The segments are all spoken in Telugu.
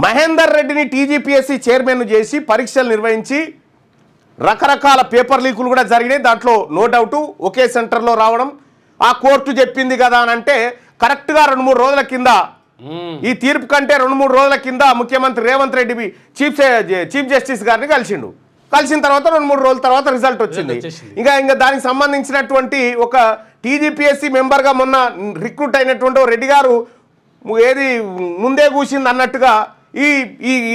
మహేందర్ రెడ్డిని టీజీపీఎస్సీ చైర్మన్ చేసి పరీక్షలు నిర్వహించి రకరకాల పేపర్ లీకులు కూడా జరిగినాయి. దాంట్లో నో డౌట్ ఒకే సెంటర్లో రావడం, ఆ కోర్టు చెప్పింది కదా అని అంటే కరెక్ట్గా 2-3 రోజుల కింద, ఈ తీర్పు కంటే 2-3 రోజుల కింద ముఖ్యమంత్రి రేవంత్ రెడ్డి చీఫ్ జస్టిస్ గారిని కలిసిన తర్వాత 2-3 రోజుల తర్వాత రిజల్ట్ వచ్చింది. ఇంకా దానికి సంబంధించినటువంటి ఒక టీజీపీఎస్సీ మెంబర్గా మొన్న రిక్రూట్ అయినటువంటి రెడ్డి గారు ఏది ముందే కూసింది అన్నట్టుగా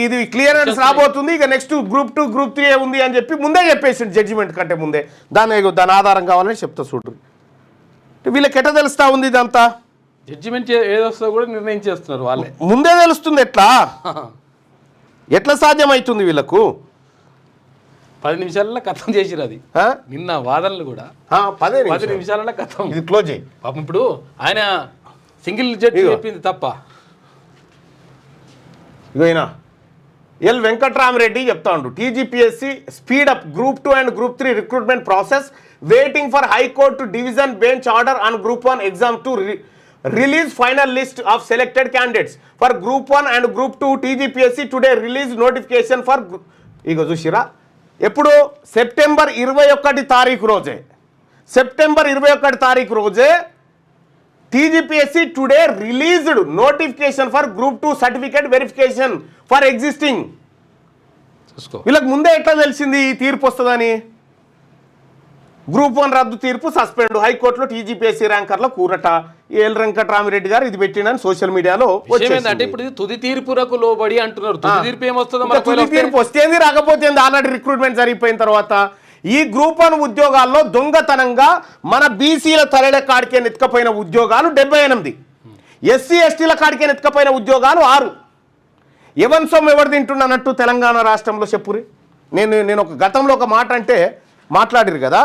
ఇది క్లియరెన్స్ రాబోతుంది, ఇక నెక్స్ట్ గ్రూప్ 2 గ్రూప్ 3 ఉంది అని చెప్పి ముందే చెప్పేసిండు, జడ్జిమెంట్ కంటే ముందే. దాని ఆధారం కావాలని చెప్తా చూడు. వీళ్ళకి ఎట్లా తెలుస్తా ఉంది ఇదంతా? జడ్జిమెంట్ ఏదొస్తుందో కూడా నిర్ణయించేస్తున్నారు వాళ్ళే, ముందే తెలుస్తుంది. ఎట్లా సాధ్యమవుతుంది వీళ్ళకు? 10 నిమిషాలలో కథం చేసిరు. అది నిన్న వాదనలు కూడా 10 నిమిషాలలో కథం, ఇది క్లోజ్ అయ్యి. పాపం ఇప్పుడు ఆయన సింగిల్ జడ్జి చెప్పింది తప్ప. ఇగోయినా ఎల్ వెంకట్రామరెడ్డి చెప్తా ఉండు, TGPSC speed up group 2 and group 3 recruitment process, waiting for high court division bench order on group 1 exam to release final list of selected candidates for group 1 and group 2. TGPSC today release notification for ఇగో చూసిరా ఎప్పుడు సెప్టెంబర్ 21 తారీఖు రోజే, సెప్టెంబర్ 21 తారీఖు రోజే TGPSC today released notification for group 2 certificate verification for existing. వీళ్ళకి ముందే ఎట్లా తెలిసింది ఈ తీర్పు వస్తుందని? గ్రూప్ 1 రద్దు తీర్పు సస్పెండ్, హైకోర్టులో టీజీపీఎస్సీ ర్యాంకర్ల కూరట. ఎల్ వెంకట్రామరెడ్డి గారు ఇది పెట్టిండని సోషల్ మీడియాలో అంటే ఇప్పుడు తుది తీర్పులకు లోబడి అంటున్నారు. తుది తీర్పు ఏమొస్తుందో, తుది తీర్పు వస్తేంది రాకపోతే ఆల్రెడీ రిక్రూట్మెంట్ జరిగిపోయిన తర్వాత ఈ గ్రూప్ 1 ఉద్యోగాల్లో దొంగతనంగా మన బీసీల తలెడ కాడికే నెత్తుకపోయిన ఉద్యోగాలు 78, ఎస్సీ ఎస్టీల కాడికే నెత్తుకపోయిన ఉద్యోగాలు 6. ఎవరి సొమ్ము ఎవరు తింటున్నట్టు తెలంగాణ రాష్ట్రంలో చెప్పురి. నేను ఒక గతంలో ఒక మాట అంటే మాట్లాడిరు కదా.